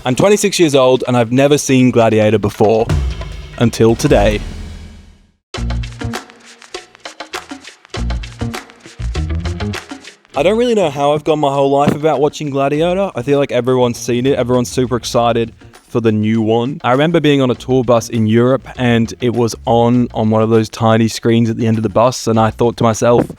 I'm 26 years old and I've never seen Gladiator before. Until today. I don't really know how I've gone my whole life about watching Gladiator. I feel like everyone's seen it. Everyone's super excited for the new one. I remember being on a tour bus in Europe and it was on one of those tiny screens at the end of the bus, and I thought to myself,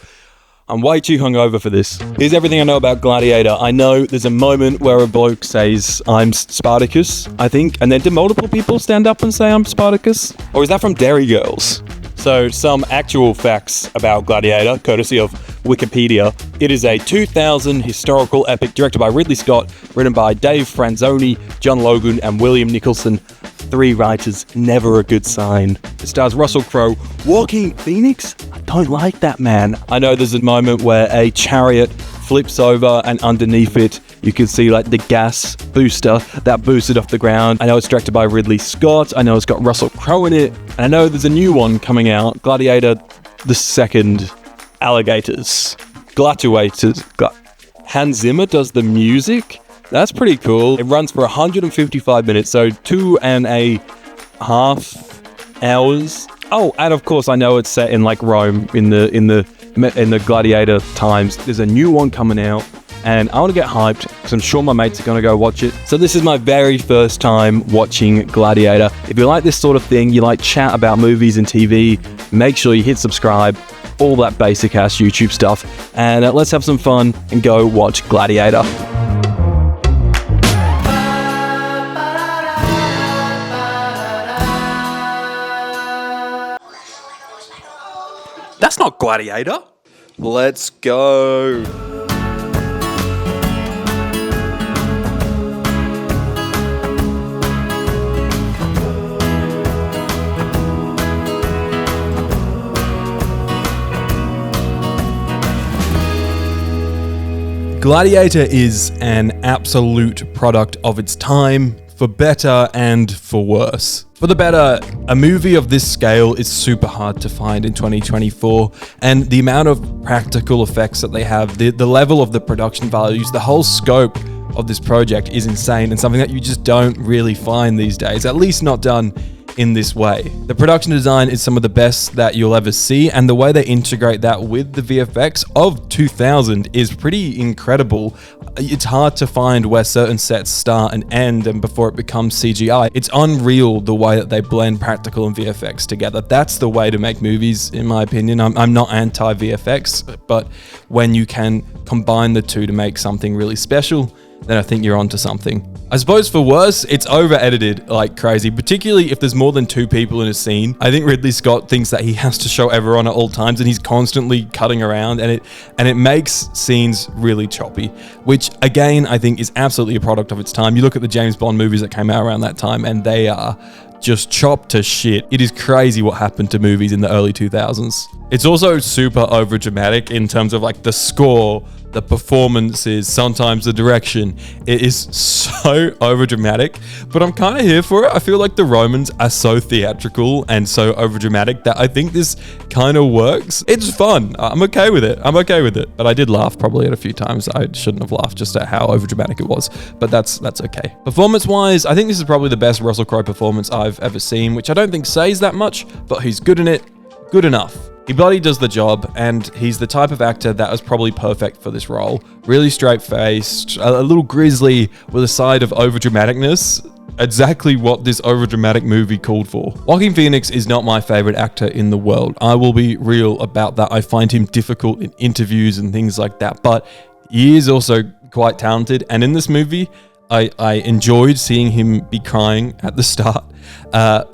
I'm way too hungover for this. Here's everything I know about Gladiator. I know there's a moment where a bloke says, I'm Spartacus, I think. And then do multiple people stand up and say I'm Spartacus? Or is that from Dairy Girls? So some actual facts about Gladiator, courtesy of Wikipedia. It is a 2000 historical epic directed by Ridley Scott, written by Dave Franzoni, John Logan, and William Nicholson. 3 writers, never a good sign. It stars Russell Crowe. Joaquin Phoenix? I don't like that man. I know there's a moment where a chariot flips over and underneath it you can see like the gas booster that boosted off the ground. I know it's directed by Ridley Scott. I know it's got Russell Crowe in it. And I know there's a new one coming out, Gladiator the Second, Alligators. Gladiators. Hans Zimmer does the music. That's pretty cool. It runs for 155 minutes, so 2.5 hours. Oh, and of course I know it's set in like Rome in the Gladiator times. There's a new one coming out and I want to get hyped because I'm sure my mates are going to go watch it. So this is my very first time watching Gladiator. If you like this sort of thing, you like chat about movies and TV, make sure you hit subscribe, all that basic ass YouTube stuff, and let's have some fun and go watch Gladiator. That's not Gladiator. Let's go. Gladiator is an absolute product of its time, for better and for worse. For the better, a movie of this scale is super hard to find in 2024, and the amount of practical effects that they have, the level of the production values, the whole scope of this project is insane and something that you just don't really find these days, at least not done in this way. The production design is some of the best that you'll ever see, and the way they integrate that with the VFX of 2000 is pretty incredible. It's hard to find where certain sets start and end and before it becomes CGI. It's unreal the way that they blend practical and VFX together. That's the way to make movies, in my opinion. I'm not anti-VFX, but when you can combine the two to make something really special, then I think you're onto something. I suppose for worse, it's over-edited like crazy, particularly if there's more than 2 people in a scene. I think Ridley Scott thinks that he has to show everyone at all times, and he's constantly cutting around, and it makes scenes really choppy, which again, I think is absolutely a product of its time. You look at the James Bond movies that came out around that time, and they are just chopped to shit. It is crazy what happened to movies in the early 2000s. It's also super over-dramatic in terms of like the score, the performances, sometimes the direction. It is so over-dramatic, but I'm kind of here for it. I feel like the Romans are so theatrical and so over-dramatic that I think this kind of works. It's fun. I'm okay with it. But I did laugh probably at a few times. I shouldn't have laughed just at how over-dramatic it was, but that's okay. Performance-wise, I think this is probably the best Russell Crowe performance I've ever seen, which I don't think says that much, but he's good in it. Good enough. He bloody does the job, and he's the type of actor that was probably perfect for this role. Really straight-faced, a little grisly with a side of overdramaticness. Exactly what this overdramatic movie called for. Joaquin Phoenix is not my favorite actor in the world. I will be real about that. I find him difficult in interviews and things like that, but he is also quite talented, and in this movie, I enjoyed seeing him be crying at the start. At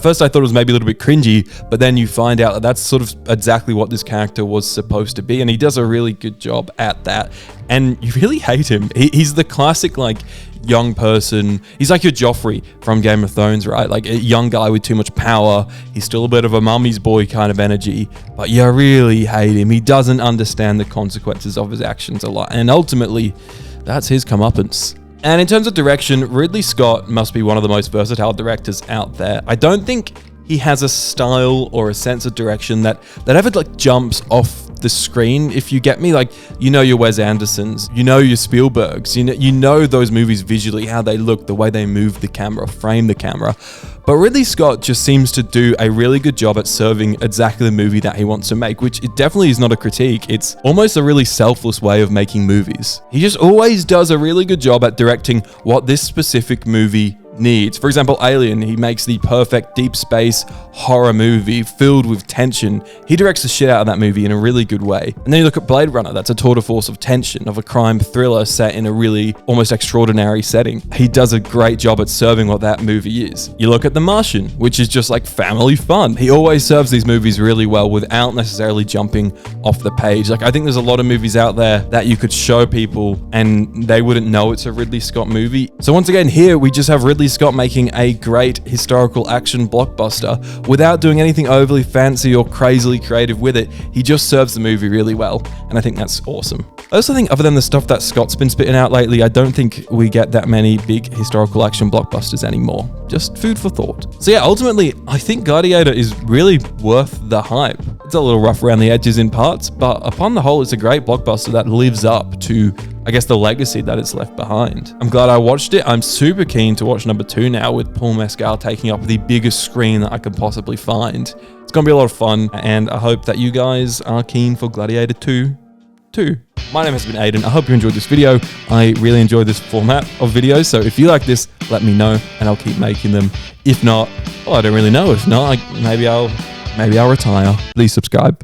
first I thought it was maybe a little bit cringy, but then you find out that that's sort of exactly what this character was supposed to be, and he does a really good job at that. And you really hate him. He's the classic like young person. He's like your Joffrey from Game of Thrones, right? Like a young guy with too much power. He's still a bit of a mummy's boy kind of energy, but you really hate him. He doesn't understand the consequences of his actions a lot, and ultimately that's his comeuppance. And in terms of direction, Ridley Scott must be one of the most versatile directors out there. I don't think he has a style or a sense of direction that ever like jumps off the screen, if you get me. Like, you know your Wes Andersons, you know your Spielbergs, you know those movies visually, how they look, the way they move the camera, frame the camera. But Ridley Scott just seems to do a really good job at serving exactly the movie that he wants to make, which it definitely is not a critique. It's almost a really selfless way of making movies. He just always does a really good job at directing what this specific movie needs. For example, Alien, he makes the perfect deep space horror movie filled with tension. He directs the shit out of that movie in a really good way. And then you look at Blade Runner, that's a tour de force of tension, of a crime thriller set in a really almost extraordinary setting. He does a great job at serving what that movie is. You look at The Martian, which is just like family fun. He always serves these movies really well without necessarily jumping off the page. Like, I think there's a lot of movies out there that you could show people and they wouldn't know it's a Ridley Scott movie. So once again, here we just have Ridley Scott making a great historical action blockbuster without doing anything overly fancy or crazily creative with it. He just serves the movie really well, and I think that's awesome. I also think, other than the stuff that Scott's been spitting out lately, I don't think we get that many big historical action blockbusters anymore. Just food for thought. So yeah, ultimately, I think Gladiator is really worth the hype. It's a little rough around the edges in parts, but upon the whole, it's a great blockbuster that lives up to, I guess, the legacy that it's left behind. I'm glad I watched it. I'm super keen to watch number 2 now, with Paul Mescal taking up the biggest screen that I can possibly find. It's gonna be a lot of fun, and I hope that you guys are keen for Gladiator 2 too. My name has been Aidan. I hope you enjoyed this video. I really enjoy this format of videos, so if you like this, let me know and I'll keep making them. If not, well, I don't really know. If not, maybe I'll retire. Please subscribe.